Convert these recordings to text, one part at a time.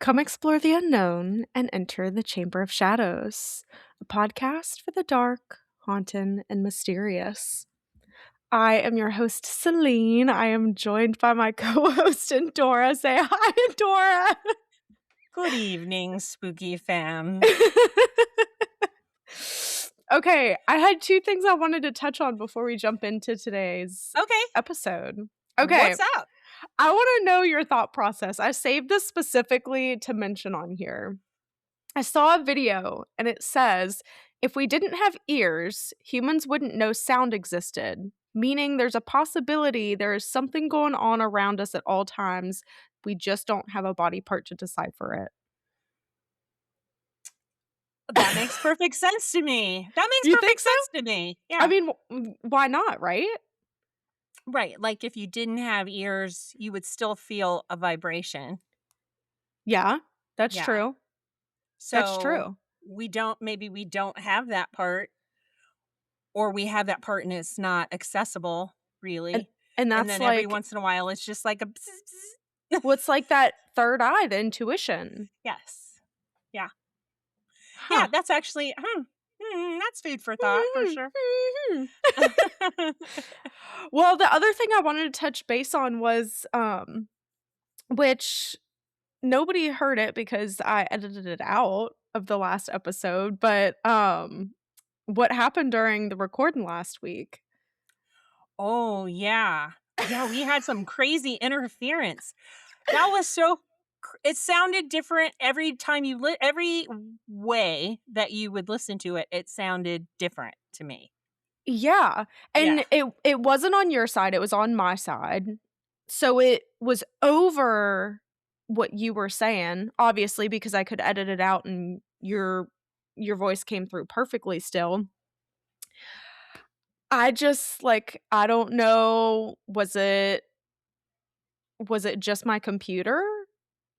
Come explore the unknown and enter the Chamber of Shadows, a podcast for the dark, haunted, and mysterious. I am your host, Celine. I am joined by my co host, Dora. Say hi, Dora. Good evening, spooky fam. Okay, I had two things I wanted to touch on before we jump into today's Okay, episode. Okay, what's up? I want to know your thought process. I saved this specifically to mention on here. I saw a video and it says, if we didn't have ears, humans wouldn't know sound existed, meaning there's a possibility there is something going on around us at all times. We just don't have a body part to decipher it. That makes perfect sense to me. That makes You think perfect so? sense to me. I Yeah. mean, why not, right? Right. Like if you didn't have ears, you would still feel a vibration. Yeah, that's Yeah. true. That's So true. maybe we don't have that part, or we have that part and it's not accessible, And really. and And that's then every like once in a while, it's just like a bzz, bzz. what's like that third eye, the intuition. Yes. Yeah. Huh. Yeah. That's actually, that's food for thought for Mhm, sure. mhm. Well, the other thing I wanted to touch base on was, which nobody heard it because I edited it out of the last episode, but, what happened during the recording last week. Oh, yeah. Yeah, we had some crazy interference. That was it sounded different every time every way that you would listen to it, it sounded different to me. Yeah, Yeah. and it wasn't on your side, it was on my side. So it was over what you were saying, obviously, because I could edit it out and your voice came through perfectly still. I just, like, I don't know, was it just my computer?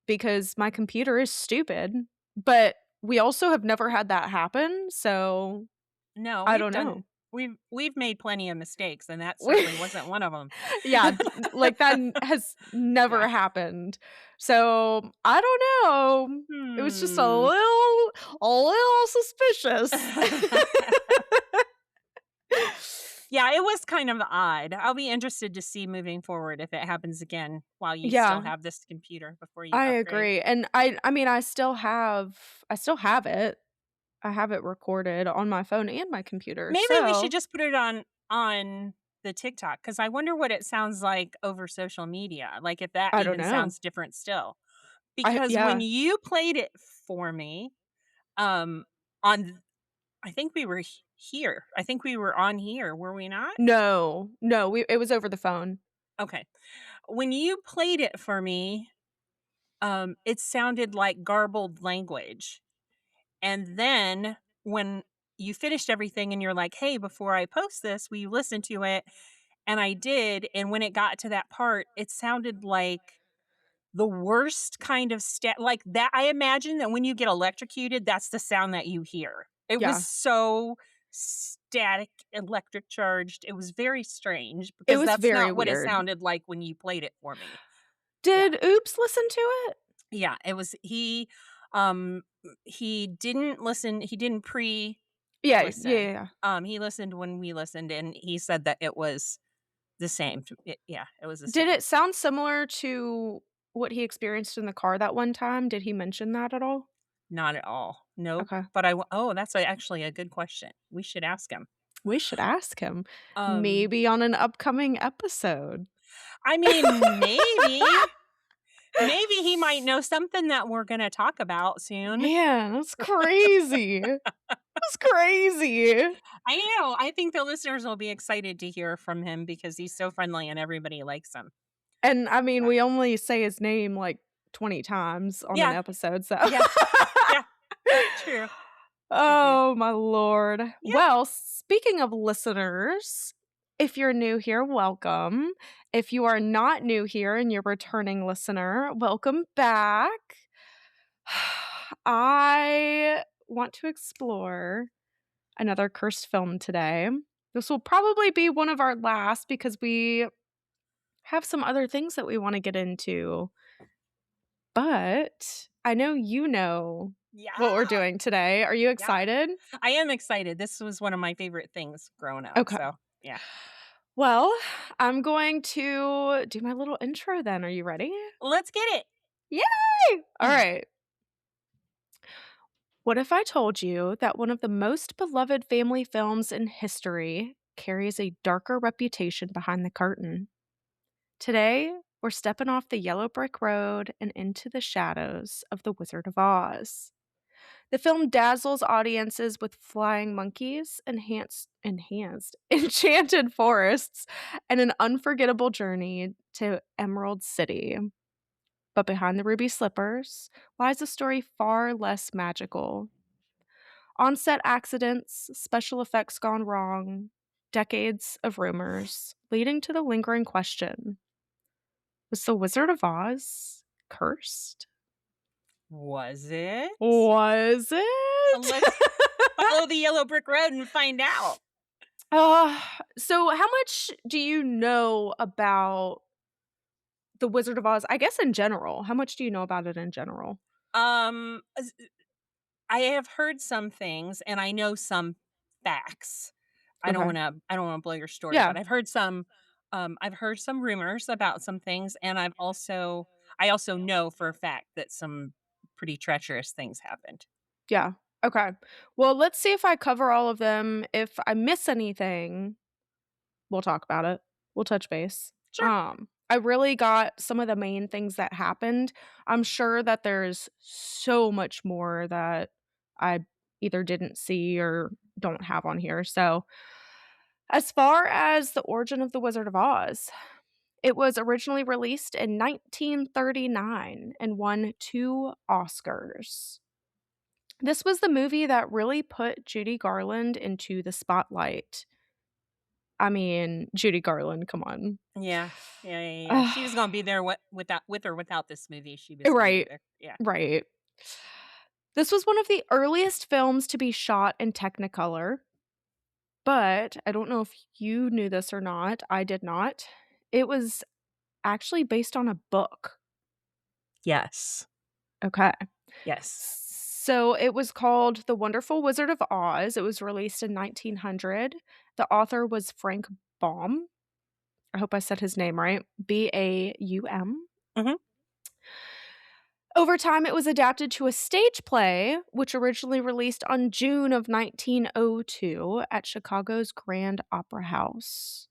Because my computer is stupid, but we also have never had that happen, so No, I don't know. we've made plenty of mistakes, and that We certainly wasn't one of them. Yeah, like, that has never Yeah. happened. So, I don't know. It was just Hmm. a little suspicious. Yeah, it was kind of odd. I'll be interested to see moving forward if it happens again while you still Yeah, have this computer before you I upgrade. agree, and I mean, I still have it. I have it recorded on my phone and my computer, Maybe we should so just put it on the TikTok because I wonder what it sounds like over social media, like, if that I don't even know. sounds different still. Because when Yeah. you played it for me, um, on I think we were here. I think we were on here, were we not? No, no, we it was over the phone. Okay. When you played it for me, it sounded like garbled language. And then when you finished everything and you're like, "Hey, before I post this, will you listen to it?" And I did, and when it got to that part, it sounded like the worst kind of like that. I imagine that when you get electrocuted, that's the sound that you hear. It was Yeah. so static, electric charged. It was very strange It because was that's very not what it weird. sounded like when you played it for me. Yeah. Did Oops listen to it? Yeah, it was um he didn't listen, he didn't Yeah, yeah, pre-listen. yeah. He listened when we listened and he said that it was the same. Yeah, it was the Did same. it sound similar to what he experienced in the car that one time? Did he mention that at all? Not at all. Nope. Okay. But that's actually a good question. We should ask him. We should ask him. Um, Maybe on an upcoming episode. I mean, maybe he might know something that we're gonna talk about soon. Man, that's crazy. That's crazy. I know. I think the listeners will be excited to hear from him because he's so friendly and everybody likes him. And, I mean, Yeah. we only say his name, like, 20 times on an Yeah. episode, so Yeah. Yeah. True. True. Oh, my lord. Yeah. Well, speaking of listeners, if you're new here, welcome. If you are not new here and you're a returning listener, welcome back. I want to explore another cursed film today. This will probably be one of our last because we have some other things that we want to get into. but I know you know Yeah, what we're doing today. Are you yeah. excited? I am excited. This was one of my favorite things growing up, Okay. so, yeah. Well, I'm going to do my little intro then. Are you ready? Let's get it. Yay! All right. What if I told you that one of the most beloved family films in history carries a darker reputation behind the curtain? Today, we're stepping off the yellow brick road and into the shadows of The Wizard of Oz. The film dazzles audiences with flying monkeys, enchanted forests, and an unforgettable journey to Emerald City. But behind the ruby slippers lies a story far less magical. On-set accidents, special effects gone wrong, decades of rumors, leading to the lingering question: was the Wizard of Oz cursed? Was it? Was it? Let's follow the yellow brick road and find out. Uh, so how much do you know about The Wizard of Oz? I guess in general. How much do you know about it in general? S I have heard some things, and I know some facts. Okay. I don't wanna blow your story, Yeah. but I've heard some rumors about some things, and I also know for a fact that some pretty treacherous things happened. Yeah. Okay. Well, let's see if I cover all of them. If I miss anything, we'll talk about it. We'll touch base. Sure. I really got some of the main things that happened. I'm sure that there's so much more that I either didn't see or don't have on here. So, as far as the origin of The Wizard of Oz, it was originally released in 1939 and won 2 Oscars. This was the movie that really put Judy Garland into the spotlight. I mean, Judy Garland, come on. Yeah. Yeah. She was Ugh, gonna be there without with or without this movie, she was gonna be right, there. Yeah. right. This was one of the earliest films to be shot in Technicolor, but I don't know if you knew this or not, I did not. It was actually based on a book. Yes. Okay. Yes. So it was called The Wonderful Wizard of Oz. It was released in 1900. The author was Frank Baum. I hope I said his name right. Baum. Mhm. Over time, it was adapted to a stage play, which originally released on June of 1902 at Chicago's Grand Opera House.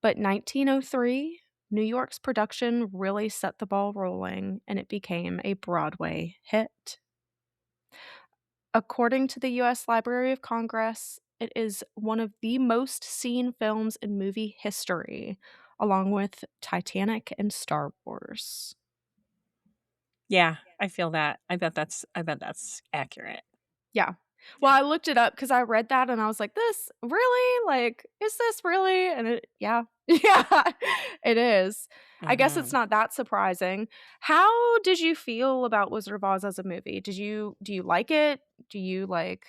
But 1903, New York's production really set the ball rolling and it became a Broadway hit. According to the US Library of Congress, it is one of the most seen films in movie history, along with Titanic and Star Wars. Yeah, I feel that. I bet that's accurate. Yeah. Well, Yeah. I looked it up because I read that and I was like, "This really? Like, is this really?" And it yeah. Yeah, it is. I guess it's Mhm. not that surprising. How did you feel about Wizard of Oz as a movie? Do you like it? Do you like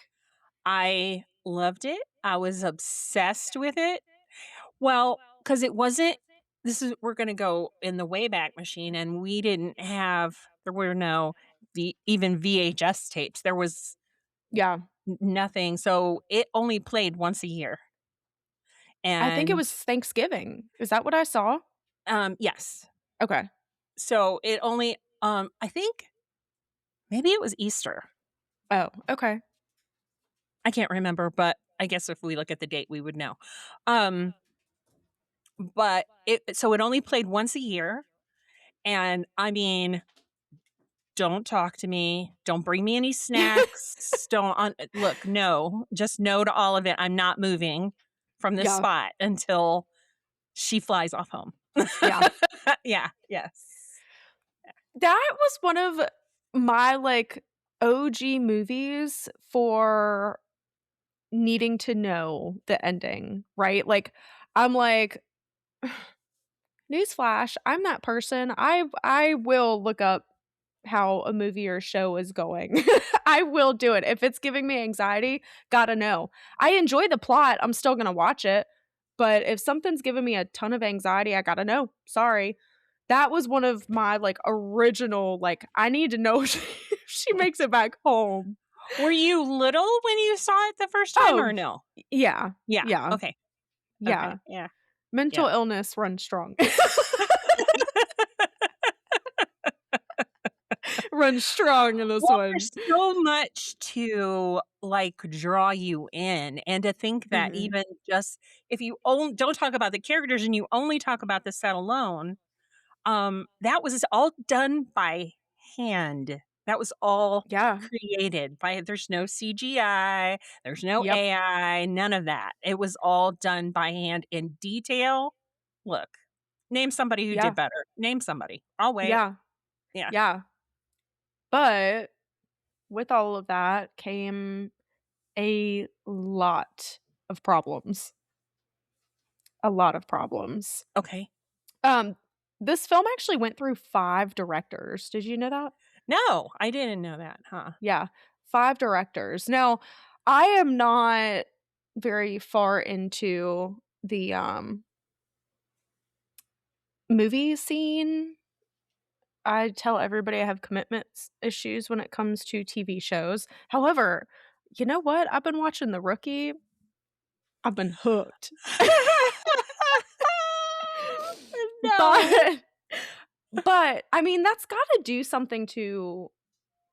I loved it. I was obsessed with it. Well, because it wasn't this is we're gonna go in the Wayback Machine, and we didn't have there were no even VHS tapes. There was Yeah. nothing, so it only played once a year, I think it and, was Thanksgiving. Is that what I saw? yes. Okay. So it only, I think maybe it was Easter. Oh, okay. I can't remember, but I guess if we look at the date, we would know. Um, but it only played once a year, and I mean, don't talk to me, don't bring me any snacks, don't look, no, just no to all of it. I'm not moving from this Yeah. spot until she flies off home. Yeah. Yeah, yes. That was one of my, like, OG movies for needing to know the ending, right? Like, I'm like, "Newsflash, I'm that person. I will look up how a movie or show is going. I will do it. If it's giving me anxiety, gotta know. I enjoy the plot, I'm still gonna watch it, but if something's giving me a ton of anxiety, I gotta know. Sorry." that was one of my, like, original, like, I need to know if she makes it back home. Were you little when you saw it the first time Oh, or no? yeah, Yeah, yeah, okay, okay, yeah. yeah, Mental yeah. illness runs strong. Runs strong in this Well, one. there's so much to, like, draw you in, and to think that Mhm. even just if you on don't talk about the characters and you only talk about the set alone, that was all done by hand. That was all Yeah. created by there's no CGI, there's no Yep. AI, none of that. It was all done by hand in detail. Look, name somebody who did Yeah. better. Name somebody. I'll wait. Yeah. Yeah. Yeah. But with all of that came a lot of problems. A lot of problems. Okay. Um, this film actually went through 5 directors. Did you know that? No, I didn't know that, huh? Yeah, 5 directors. Now, I am not very far into the, movie scene. I tell everybody I have commitments issues when it comes to TV shows. However, you know what? I've been watching The Rookie. I've been hooked. No. But but, I mean, that's gotta do something to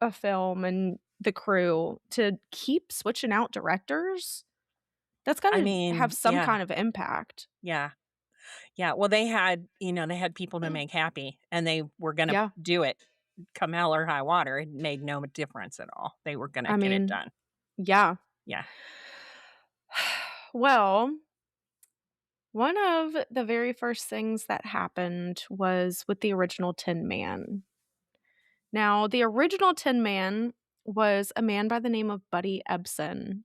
a film and the crew to keep switching out directors. That's I gotta have mean, some yeah, kind of impact. yeah, yeah. Well, they had, they had people to make happy, and they were gonna Yeah, do it come hell or high water. It made no difference at all. They were gonna I get it mean, done. yeah. Yeah. Well, one of the very first things that happened was with the original Tin Man. Now, the original Tin Man was a man by the name of Buddy Ebsen.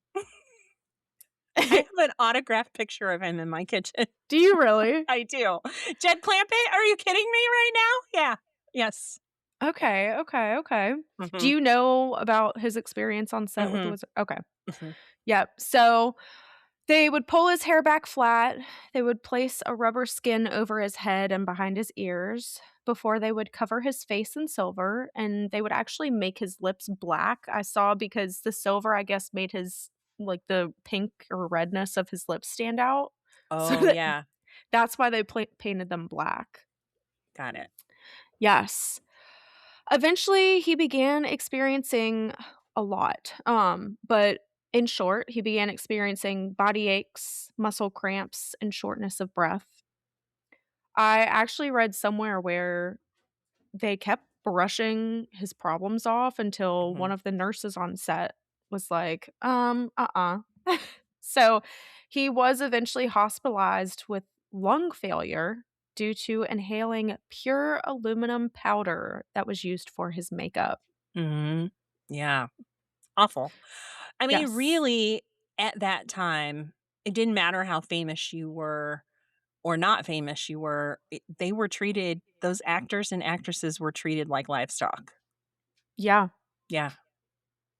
I have an autographed picture of him in my kitchen. Do you really? I do. Jed Clampett, are you kidding me right now? Yeah. Yes. Okay, okay, okay. Do Mhm. you know about his experience on set with the Mhm. Wizard? Okay. Mhm. Yep. So they would pull his hair back flat, they would place a rubber skin over his head and behind his ears before they would cover his face in silver, and they would actually make his lips black. I saw because the silver, I guess, made his like, the pink or redness of his lips stand out. So Oh, yeah. that's why they painted them black. Got it. Yes. Eventually, he began experiencing a lot, but in short, he began experiencing body aches, muscle cramps, and shortness of breath. I actually read somewhere where they kept brushing his problems off until one Mhm. of the nurses on set was like, uh-uh." So, he was eventually hospitalized with lung failure due to inhaling pure aluminum powder that was used for his makeup. Mhm. Yeah. Awful. I mean, Yes. really, at that time, it didn't matter how famous you were or not famous you were, they were treated those actors and actresses were treated like livestock. Yeah, Yeah.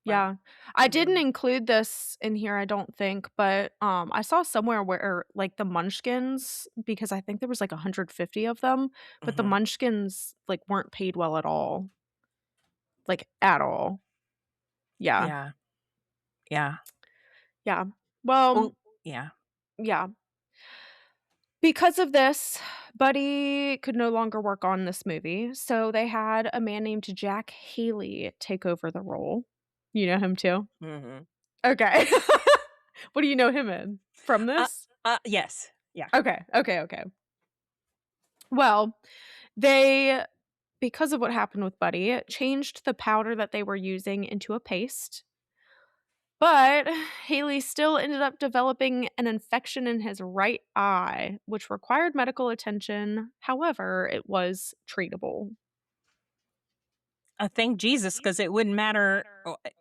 Wow. yeah. I didn't Mm. include this in here, I don't think, but, I saw somewhere where, like, the Munchkins because I think there was, like, 150 of them, but the Mhm. Munchkins, like, weren't paid well at all, like, at all. Yeah, Yeah. Yeah. yeah. Well, Well, yeah. yeah. Because of this, Buddy could no longer work on this movie, so they had a man named Jack Haley take over the role. You know him too? Mhm. Okay. What do you know him in? From Uh, this? yes. Yeah. Okay, okay, okay. Well, they because of what happened with Buddy, changed the powder that they were using into a paste, but Haley still ended up developing an infection in his right eye, which required medical attention. However, it was treatable. Thank Jesus, because it wouldn't matter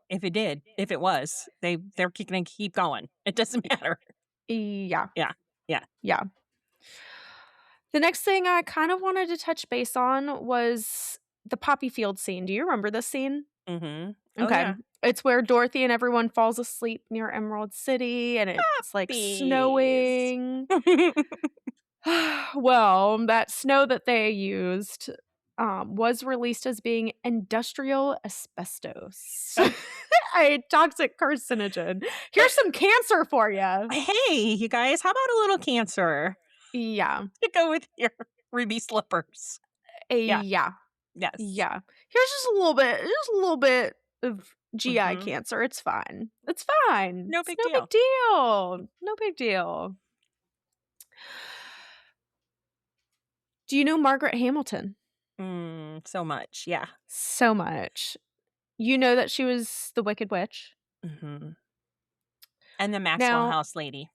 if it did. If it was, they're gonna keep going. It doesn't matter. Yeah, Yeah. Yeah. yeah. The next thing I kind of wanted to touch base on was the poppy field scene. Do you remember this scene? Mhm. Oh, Okay. yeah. It's where Dorothy and everyone falls asleep near Emerald City, and it's, like, Bees. snowing. Well, that snow that they used, was released as being industrial asbestos, a toxic carcinogen. Here's some cancer for you. Hey, you guys, how about a little cancer Yeah. to go with your ruby slippers? Yeah. Yeah. Yes. Yeah. Here's just a little bit of GI Mhm. cancer. It's fine. It's fine. No It's big no big deal. deal. No big deal. Do you know Margaret Hamilton? So much. Yeah. So much. You know that she was the Wicked Witch? Mhm. And the Maxwell Now House lady.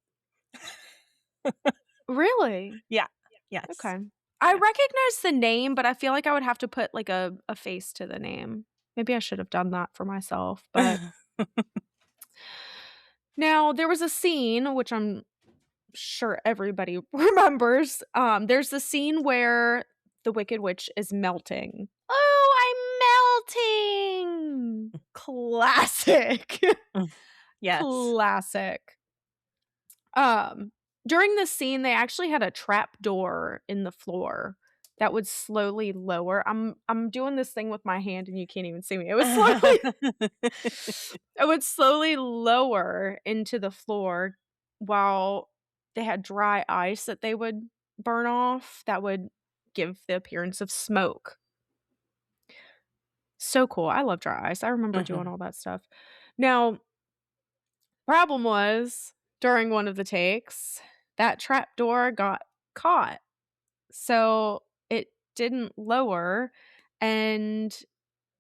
really? Yeah. Yes. Okay. I Yeah. recognize the name, but I feel like I would have to put, like, a face to the name. Maybe I should have done that for myself, but now there was a scene, which I'm sure everybody remembers, there's the scene where the Wicked Witch is melting. "Oh, I'm melting!" Classic. Mm. Yes. Classic. Um, During the scene, they actually had a trap door in the floor that would slowly lower. I'm doing this thing with my hand and you can't even see me. It was slowly it would slowly lower into the floor while they had dry ice that they would burn off that would give the appearance of smoke. So cool. I love dry ice. I remember doing Mhm. all that stuff. Now, problem was during one of the takes, that trap door got caught. So it didn't lower and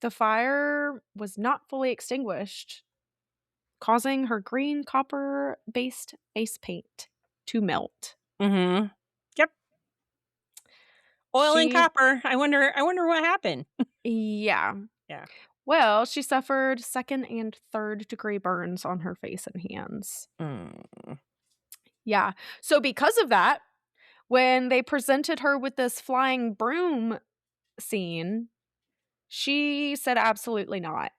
the fire was not fully extinguished, causing her green copper based face paint to melt. Mhm. Yep. Oil and She, copper. I wonder what happened. yeah. Yeah. Well, she suffered second and third degree burns on her face and hands. Mm. Yeah. So, because of that, when they presented her with this flying broom scene, she said absolutely not.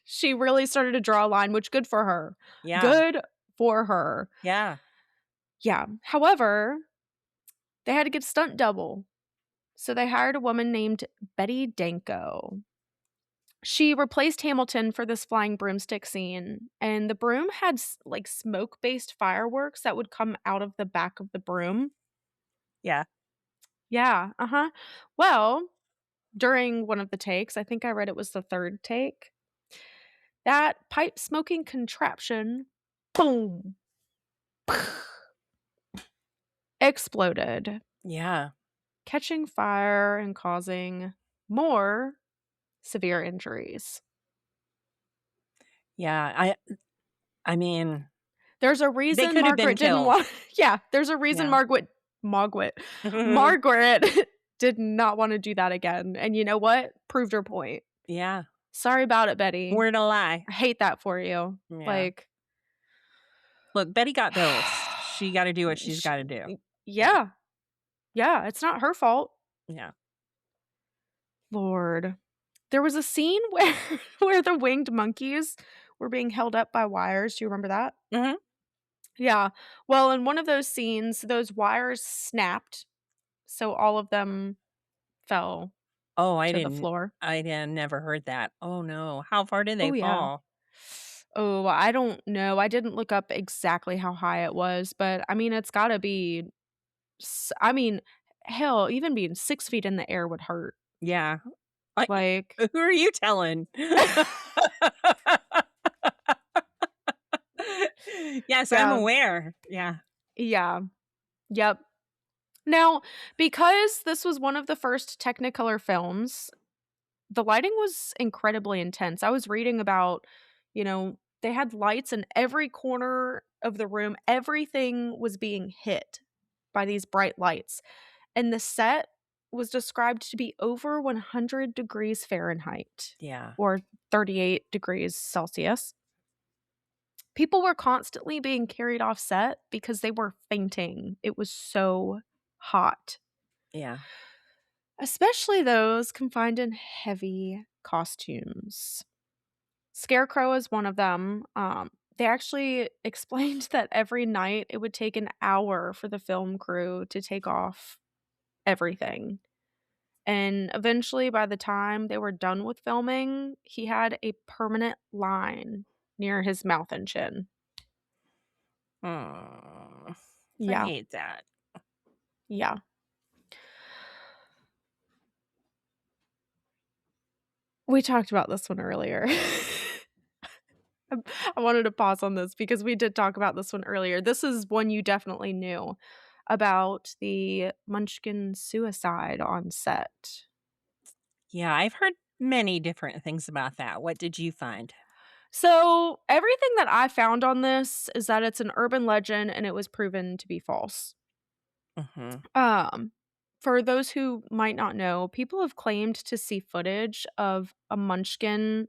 She really started to draw a line, which good for her. Yeah. Good for her. Yeah. Yeah. However, they had to get stunt double. So they hired a woman named Betty Danko. She replaced Hamilton for this flying broomstick scene, and the broom had like smoke-based fireworks that would come out of the back of the broom. Yeah. Yeah, uh-huh. Well, during one of the takes, I think I read it was the 3rd take, that pipe smoking contraption, boom, exploded, Yeah. catching fire and causing more severe injuries. Yeah. I mean, There's a they reason could have been Margaret didn't killed. want yeah, there's a reason Yeah. Margaret did not wanna do that again, and you know what? Proved her point. Yeah. Sorry about it, Betty. Word to lie. I hate that for you. Yeah. Like, Look, Betty got bills. She gotta do what she's sh gotta do. Yeah. yeah, yeah, it's not her fault. Yeah. Lord. There was a scene where where the winged monkeys were being held up by wires. Do you remember that? Mhm. Yeah. Well, in one of those scenes, those wires snapped, so all of them fell Oh, I to the didn't floor. I didn't never heard that. Oh, no. How far did they Oh, yeah. fall? Oh, I don't know. I didn't look up exactly how high it was, but I mean, it's gotta be I mean, hell, even being 6 feet in the air would hurt. Yeah. I Like who are you telling? Yes, I'm yeah. aware. Yeah. Yeah. Yep. Now, because this was one of the first Technicolor films, the lighting was incredibly intense. I was reading about, they had lights in every corner of the room. Everything was being hit by these bright lights. And the set was described to be over 100 degrees Fahrenheit Yeah. or 38 degrees Celsius. People were constantly being carried off set because they were fainting. It was so hot. Yeah. Especially those confined in heavy costumes. Scarecrow is one of them. They actually explained that every night it would take an hour for the film crew to take off everything. And eventually, by the time they were done with filming, he had a permanent line near his mouth and chin. Oh, I Yeah, hate that. yeah. We talked about this one earlier. I wanted to pause on this because we did talk about this one earlier. This is one you definitely knew about the Munchkin suicide on set. Yeah, I've heard many different things about that. What did you find? So, everything that I found on this is that it's an urban legend and it was proven to be false. Mhm. Um, for those who might not know, people have claimed to see footage of a munchkin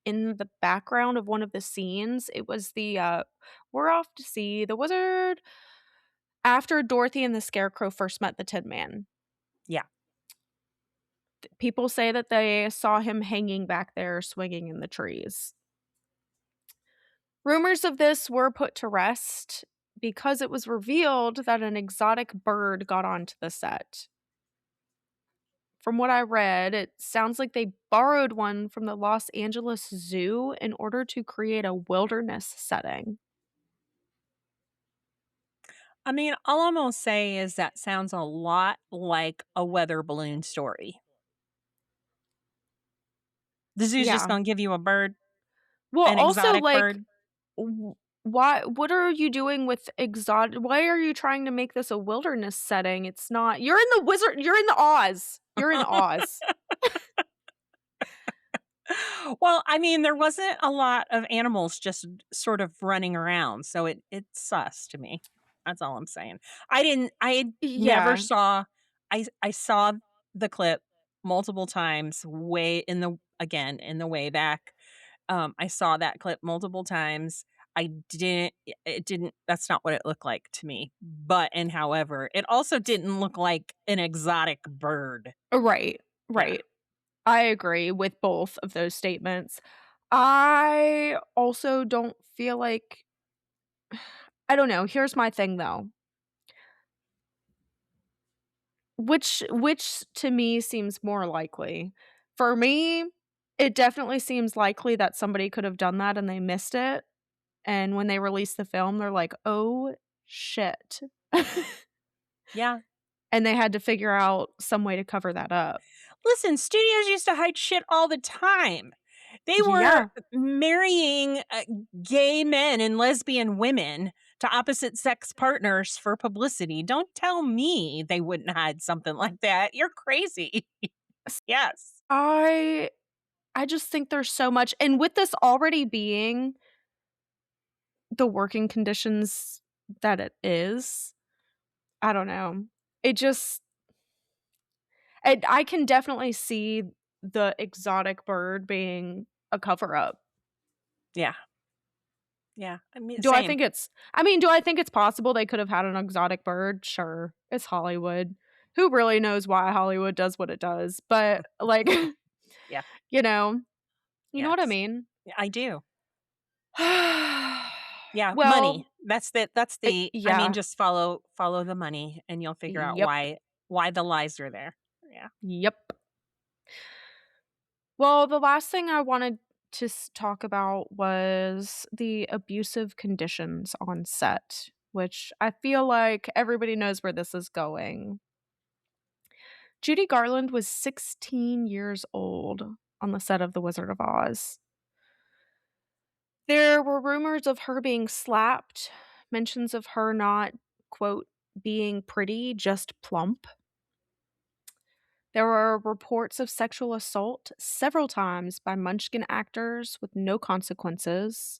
in the background of one of the scenes. It was we're off to see the wizard after Dorothy and the Scarecrow first met the Tin Man. Yeah. People say that they saw him hanging back there swinging in the trees. Rumors of this were put to rest because it was revealed that an exotic bird got onto the set. From what I read, it sounds like they borrowed one from the Los Angeles Zoo in order to create a wilderness setting. I mean, all I'm gonna say is that sounds a lot like a weather balloon story. The zoo's just Yeah. gonna give you a bird, Well, an also, exotic like, bird. what are you doing with exotic why are you trying to make this a wilderness setting? It's not you're in the Oz. You're in Oz. Well, I mean, there wasn't a lot of animals just sort of running around, so it's sus to me. That's all I'm saying. I never Yeah. saw I saw the clip multiple times way in the again, in the way back. I saw that clip multiple times. I didn't it didn't that's not what it looked like to me. But and however, it also didn't look like an exotic bird. Right, Yeah. right. I agree with both of those statements. I also don't feel like I don't know, here's my thing though. Which to me seems more likely? For me, it definitely seems likely that somebody could have done that and they missed it, and when they released the film, they're like, "Oh, shit." Yeah. And they had to figure out some way to cover that up. Listen, studios used to hide shit all the time. They were Yeah. marrying, gay men and lesbian women to opposite sex partners for publicity. Don't tell me they wouldn't hide something like that. You're crazy. S Yes. I I just think there's so much and with this already being the working conditions that it is, I don't know. It just and I can definitely see the exotic bird being a cover up. Yeah. Yeah. I mean, Do I same. think it's I mean, do I think it's possible they could have had an exotic bird? Sure. It's Hollywood. Who really knows why Hollywood does what it does? But, like, Yeah. you know you know what I Yes. mean? Yeah, I do. Yeah, Well, money. That's the I mean, yeah. just follow the money and you'll figure out Yep. why the lies are there. Yeah. Yep. Well, the last thing I wanted to talk about was the abusive conditions on set, which I feel like everybody knows where this is going. Judy Garland was 16 years old on the set of The Wizard of Oz. There were rumors of her being slapped, mentions of her not, quote, being pretty, just plump. There were reports of sexual assault several times by Munchkin actors with no consequences,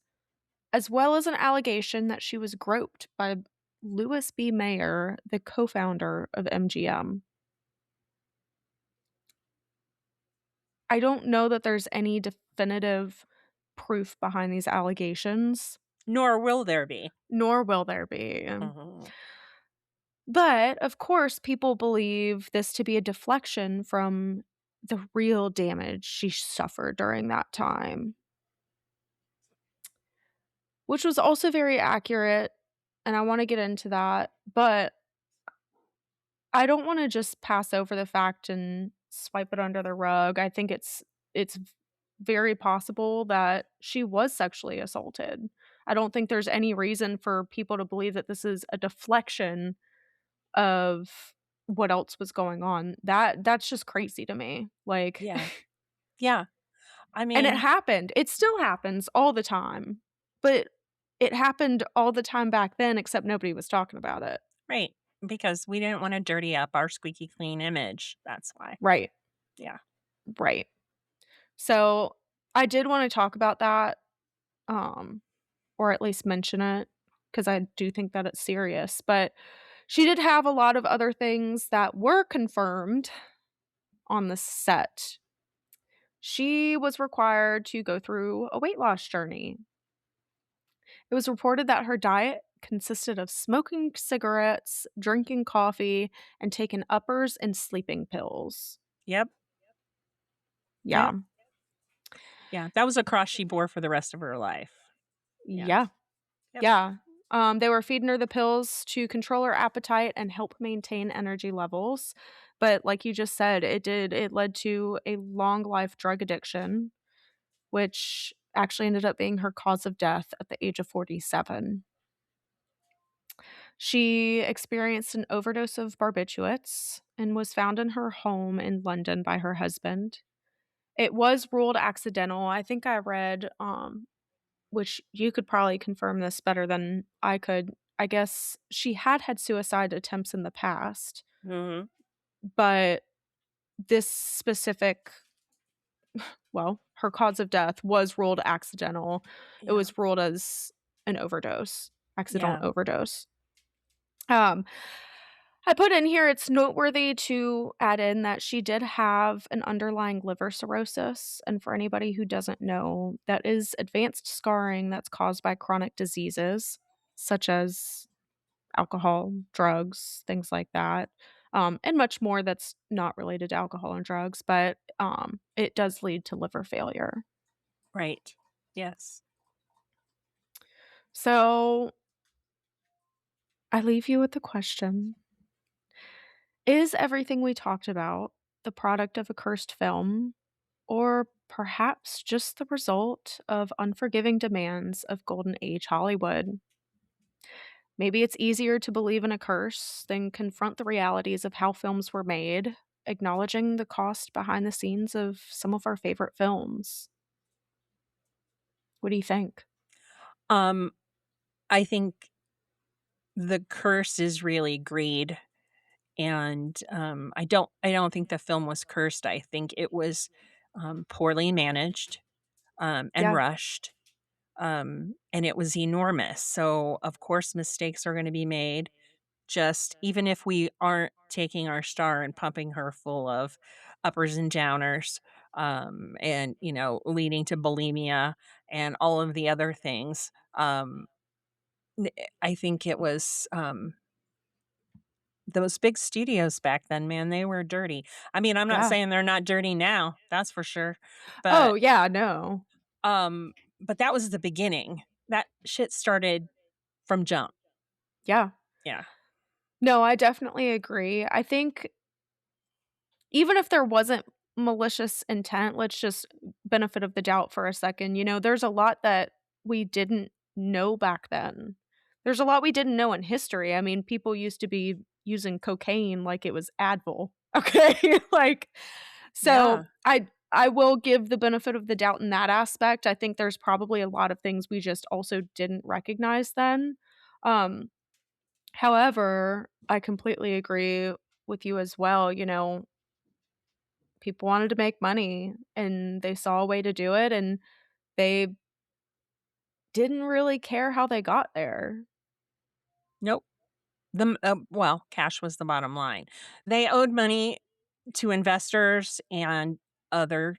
as well as an allegation that she was groped by Louis B. Mayer, the co founder of MGM. I don't know that there's any definitive proof behind these allegations, Nor will there be. nor will there be. Mhm. But, of course, people believe this to be a deflection from the real damage she suffered during that time. which was also very accurate, and I wanna get into that, but I don't wanna just pass over the fact and swipe it under the rug. I think it's very possible that she was sexually assaulted. I don't think there's any reason for people to believe that this is a deflection of what else was going on. That's just crazy to me, like Yeah. Yeah. I and it mean, happened. It still happens all the time, but it happened all the time back then, except nobody was talking about it. right. Because we didn't want to dirty up our squeaky clean image. That's why. Right, Yeah. right. So, I did wanna talk about that, um, or at least mention it, because I do think that it's serious, but she did have a lot of other things that were confirmed on the set. She was required to go through a weight loss journey. It was reported that her diet consisted of smoking cigarettes, drinking coffee, and taking uppers and sleeping pills. Yep. Yeah. Yep. Yeah. That was a cross she bore for the rest of her life. Yeah. Yeah. Yep. Yeah. They were feeding her the pills to control her appetite and help maintain energy levels. But like you just said, it led to a long life drug addiction, which actually ended up being her cause of death at the age of 47. She experienced an overdose of barbiturates and was found in her home in London by her husband. It was ruled accidental. I think I read, which you could probably confirm this better than I could. I guess she had had suicide attempts in the past, Mhm. but this specific well, her cause of death was ruled accidental. It Yeah. was ruled as an overdose, accidental Yeah. overdose. Um, I put in here it's noteworthy to add in that she did have an underlying liver cirrhosis, and for anybody who doesn't know, that is advanced scarring that's caused by chronic diseases such as alcohol, drugs, things like that, and much more that's not related to alcohol and drugs, but, it does lead to liver failure. Right. Yes. So, I leave you with the question: is everything we talked about the product of a cursed film, or perhaps just the result of unforgiving demands of Golden Age Hollywood? Maybe it's easier to believe in a curse than confront the realities of how films were made, acknowledging the cost behind the scenes of some of our favorite films. What do you think? Um, I think the curse is really greed, and, I don't think the film was cursed. I think it was, poorly managed, and Yeah, rushed, and it was enormous. So, of course, mistakes are gonna be made. Just even if we aren't taking our star and pumping her full of uppers and downers, and, leading to bulimia and all of the other things, I think it was, those big studios back then, man, they were dirty. I mean, I'm not yeah. saying they're not dirty now, that's for sure, Oh, but, yeah, no. um but that was the beginning. That shit started from jump. Yeah. Yeah. No, I definitely agree. I think even if there wasn't malicious intent, let's just benefit of the doubt for a second, there's a lot that we didn't know back then. There's a lot we didn't know in history. I mean, people used to be using cocaine like it was Advil, okay? Like, Yeah. so I will give the benefit of the doubt in that aspect. I think there's probably a lot of things we just also didn't recognize then. Um, However, I completely agree with you as well, people wanted to make money, and they saw a way to do it, and they didn't really care how they got there. Nope. Well, cash was the bottom line. They owed money to investors and other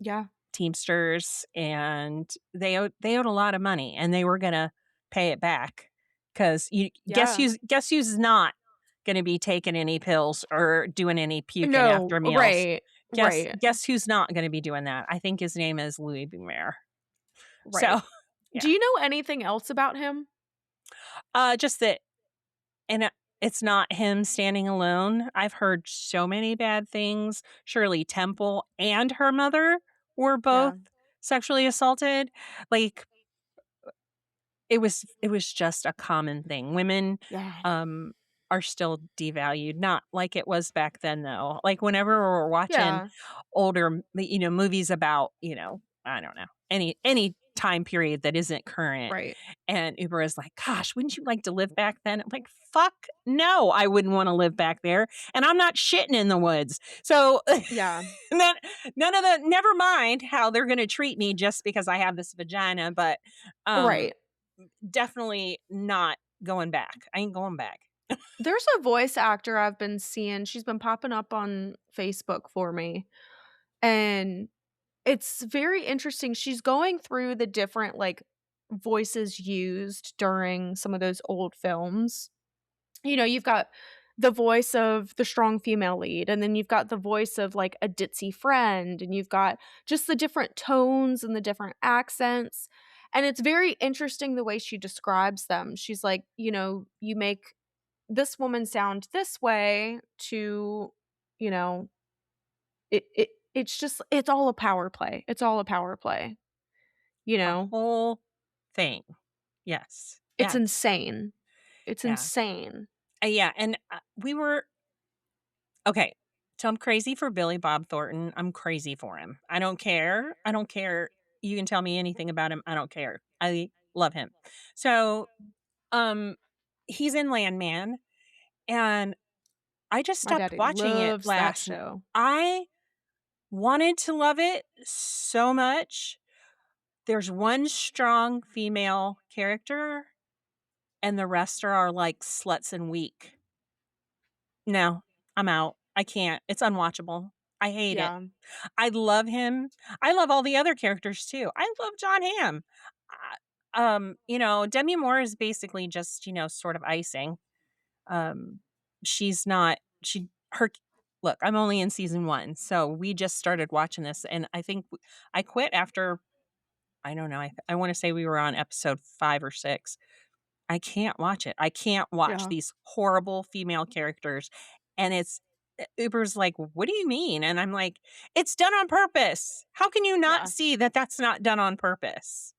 Yeah, teamsters, and they owed a lot of money, and they were gonna pay it back. Because you yeah. guess who's not gonna be taking any pills or doing any puking No, after meals? right, Guess right, guess who's not gonna be doing that? I think his name is Louis B. Mayer. right. So, Yeah. Do you know anything else about him? Just that and, it's not him standing alone. I've heard so many bad things. Shirley Temple and her mother were both Yeah. sexually assaulted. Like, it was just a common thing. Women, Yeah. um, are still devalued, not like it was back then, though. Like, whenever we're watching Yeah. older, movies about, I don't know, any time period that isn't current, Right. and Uber is like, "Gosh, wouldn't you like to live back then?" I'm like, "Fuck no, I wouldn't wanna live back there, and I'm not shitting in the woods." So, Yeah. none none of the never mind how they're gonna treat me just because I have this vagina, but, um, Right. definitely not going back. I ain't going back. There's a voice actor I've been seeing, she's been popping up on Facebook for me, and it's very interesting. She's going through the different, like, voices used during some of those old films. You've got the voice of the strong female lead, and then you've got the voice of, like, a ditzy friend, and you've got just the different tones and the different accents, and it's very interesting the way she describes them. She's like, "You make this woman sound this way to, you know, it's just it's all a power play. It's all a power play, you The know? whole thing. Yes. It's Yes. insane. It's Yeah. insane." Yeah, and, we were okay, so I'm crazy for Billy Bob Thornton. I'm crazy for him. I don't care. I don't care. You can tell me anything about him. I don't care. I love him. So, um, he's in Landman, and I just My stopped daddy watching it loves that last n show. I wanted to love it so much. There's one strong female character, and the rest are, like, sluts and weak. No, I'm out. I can't. It's unwatchable. I hate it. Yeah. I love him. I love all the other characters too. I love John Hamm. Demi Moore is basically just, sort of icing. Um, she's not she her look, I'm only in season 1, so we just started watching this and I think I quit after I don't know, I wanna say we were on episode 5 or 6. I can't watch it. I can't watch Yeah. these horrible female characters, and Uber's like, "What do you mean?" And I'm like, "It's done on purpose. How can you not Yeah. see that that's not done on purpose?"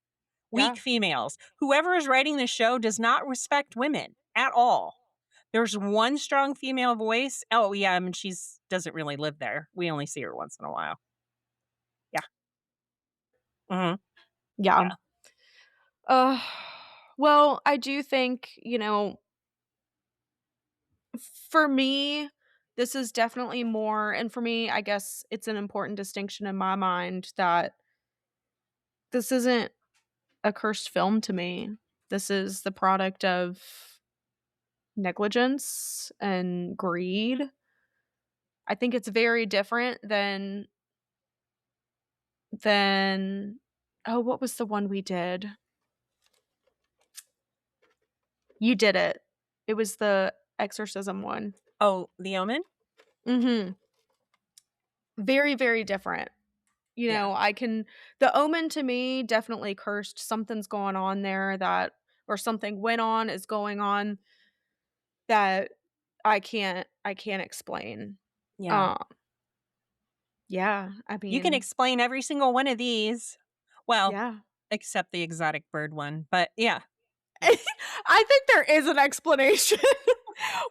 Weak Yeah. females. Whoever is writing the show does not respect women at all. There's one strong female voice. Oh, yeah, I mean, she's doesn't really live there. We only see her once in a while. Yeah. Mhm. Yeah. Yeah. Uh, well, I do think, for me, this is definitely more and for me, I guess it's an important distinction in my mind that this isn't a cursed film to me. This is the product of negligence and greed. I think it's very different than oh, what was the one we did? You Did It. It was the exorcism one. Oh, The Omen? Mhm. Very, very different. Yeah. I can The Omen to me definitely cursed. Something's going on there that or something went on, is going on that I can't explain. Yeah. Um, yeah, I You can mean, explain every single one of these. Well, yeah. except the exotic bird one, but yeah. Yes. I think there is an explanation.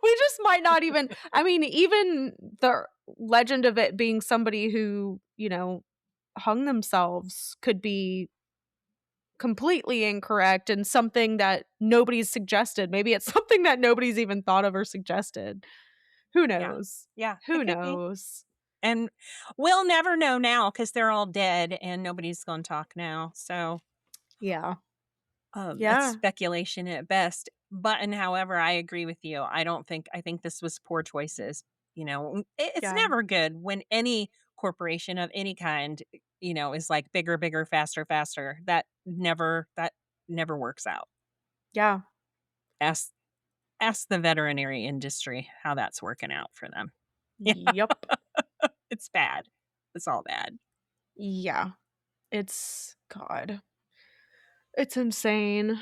We just might not even I mean, even the legend of it being somebody who, hung themselves could be completely incorrect and something that nobody's suggested. Maybe it's something that nobody's even thought of or suggested. Who Yeah. knows? Yeah, it Who could be. knows? And we'll never know now because 'cause they're all dead and nobody's gonna talk now, so, Yeah. that's Yeah. speculation at best. But and however, I agree with you. I think this was poor choices, it's Yeah. never good when any corporation of any kind, is like bigger, bigger, faster, faster. That never works out. Yeah. Ask ask the veterinary industry how that's working out for them. Yeah, Yep. it's bad. It's all bad. Yeah. It's God. It's insane.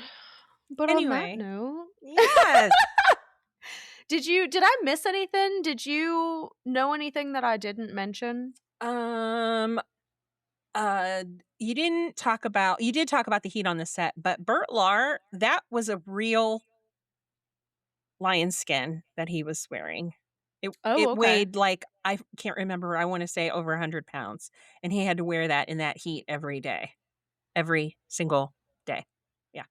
But on that Anyway, note, yes. did I miss anything? Did you know anything that I didn't mention? Um, uh, you did talk about the heat on the set, but Bert Lahr, that was a real lion skin that he was wearing. Oh, It okay. weighed like, I can't remember, I wanna say over 100 pounds, and he had to wear that in that heat every day, every single day. Yeah.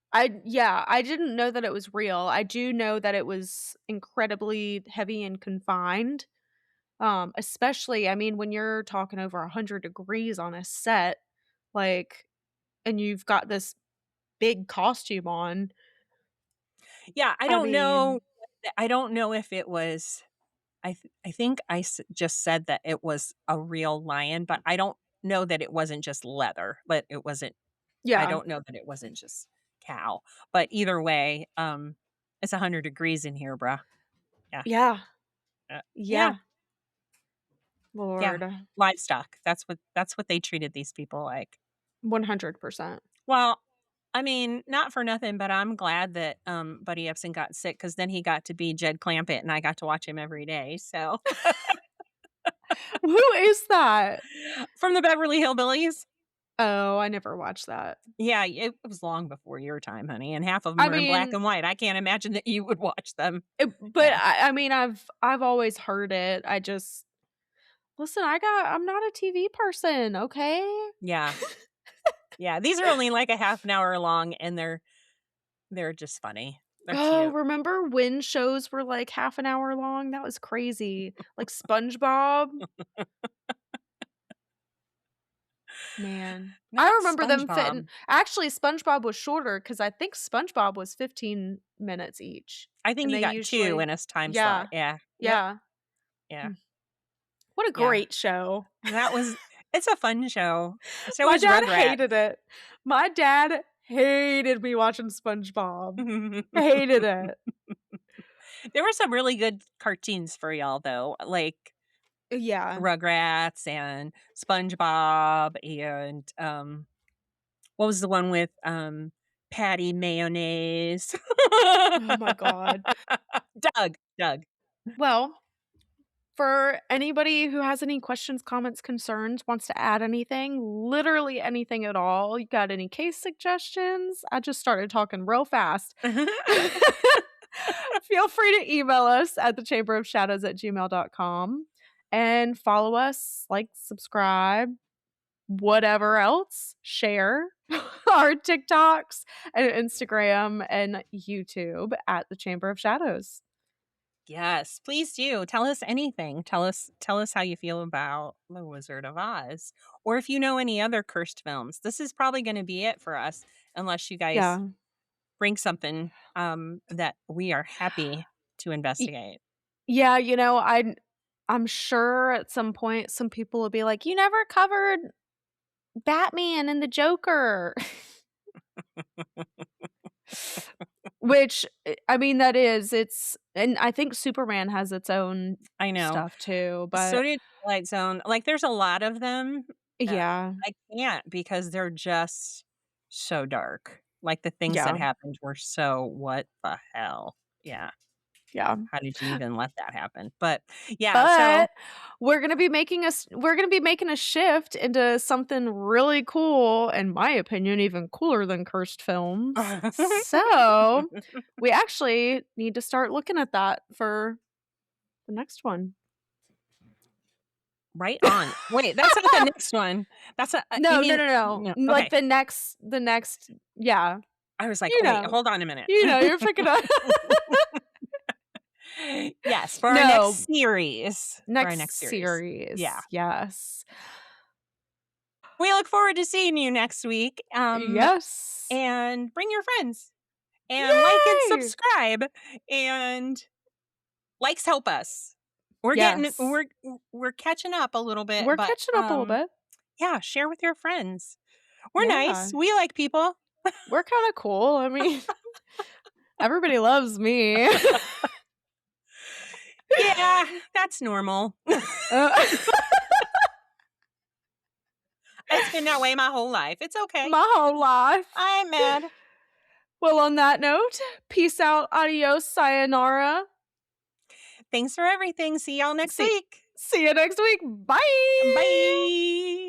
Yeah, I didn't know that it was real. I do know that it was incredibly heavy and confined. Especially, I mean, when you're talking over 100 degrees on a set, like, and you've got this big costume on. Yeah, I mean, I don't know if it was I think just said that it was a real lion, but I don't know that it wasn't just leather, but it wasn't I yeah. don't know that it wasn't just cow, but either way, it's 100 degrees in here, bruh. Yeah, Yeah. yeah, Yeah. yeah, Lord. livestock, that's what they treated these people like. 100%. Well, I mean, not for nothing, but I'm glad that, Buddy Epson got sick because then he got to be Jed Clampett, and I got to watch him every day, so Who is that? from the Beverly Hillbillies. Oh, I never watched that. Yeah, it was long before your time, honey, and half of them I are in black mean, and white. I can't imagine that you would watch them. but Yeah, I mean, I've always heard it. I just listen, I'm not a TV person, okay? yeah, yeah, these are only like a half an hour long, and they're just funny. They're Oh, cute. remember when shows were like half an hour long? That was crazy. Like SpongeBob? Man. I Not remember them fitting SpongeBob. actually, SpongeBob was shorter because I think SpongeBob was 15 minutes each, I think and you they got 2 usually in a time slot. yeah, Yeah. Yep. yeah. Yeah. Hmm. What a Yeah. great show. That was it's a fun show. So My is dad Rugrats. hated it. My dad hated me watching SpongeBob. Hated it. There were some really good cartoons for y'all though, like Yeah. Rugrats and SpongeBob and, what was the one with, Patty Mayonnaise? Oh my god. Doug. Well, for anybody who has any questions, comments, concerns, wants to add anything, literally anything at all, you got any case suggestions? I just started talking real fast. Feel free to email us at thechamberofshadows@gmail.com and follow us, like, subscribe, whatever else, share our TikToks and Instagram and YouTube at the Chamber of Shadows. Yes, please do. Tell us anything. Tell us how you feel about The Wizard of Oz, or if you know any other cursed films. This is probably gonna be it for us unless you guys Yeah. bring something, that we are happy to Y investigate. yeah, I'm sure at some point some people will be like, "You never covered Batman and the Joker." Which, I mean, that is it's and I think Superman has its own I know. stuff too, So but did Twilight Zone. Like, there's a lot of them. Uh, yeah, I can't because they're just so dark. Like, the things that yeah, happened were so what the hell? Yeah. yeah. How did you even let that happen? But, yeah, so But we're gonna be making a shift into something really cool, in my opinion, even cooler than cursed films. So, we actually need to start looking at that for the next one. right on. Wait, that's not the next one. That's a you No, no, mean no, no. no, Like okay. the next yeah. I was like, You "Wait, know. hold on a minute." You're picking up Yes, for our No, next series. For our next next series. Yeah. series, yes. We look forward to seeing you next week, Yes. and bring your friends, and like and Yay! subscribe, and likes help us. We're getting Yes. we're catching up a little bit, We're but, catching up a little bit. yeah, share with your friends. We're Yeah. nice, we like people. We're kinda cool, I mean, everybody loves me. Yeah, that's normal. Uh It's been that way my whole life. It's okay. My whole life. I'm mad. Well, on that note, peace out, adios, sayonara. Thanks for everything. See y'all next See week. see you next week. Bye. Bye.